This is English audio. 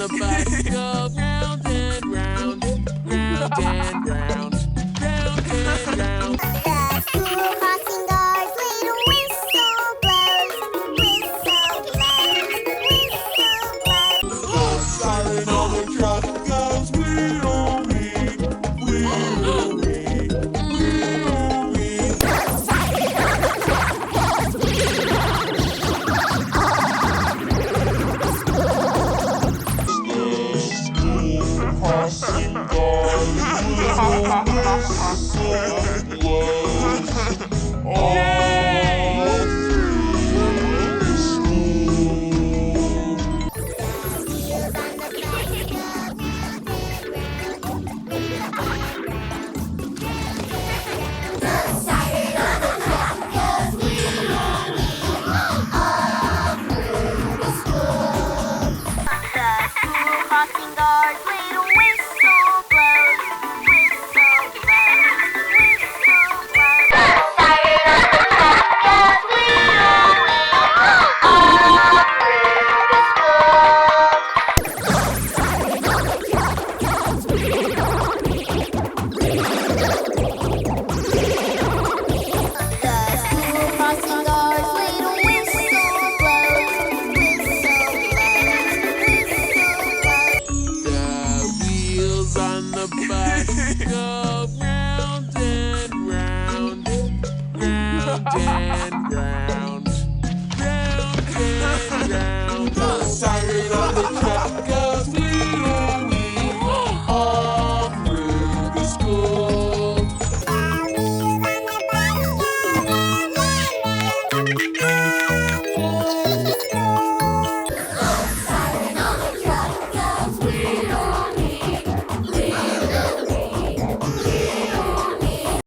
the bus go round and round, round and round, round and round. The school crossing guards, little whistle blows, whistle blows, whistle blows. The siren on the truck goes wheel-wee, wheel-wee, wheel-wee. The siren on the truck goes School crossing guards, little whistle blows all through school. wheels on the truck go round and round, round and round, round and round. The siren on the truck goes wheel-wee all through the school. The school crossing guards, little whistle blows, whistle blows, whistle blows. The siren on the truck goes wheel-wee all through the The school crossing guards, little whistle blows, whistle blows, whistle blows. The wheels on the bus go round and round, round and round, round and round. The siren on the truck goes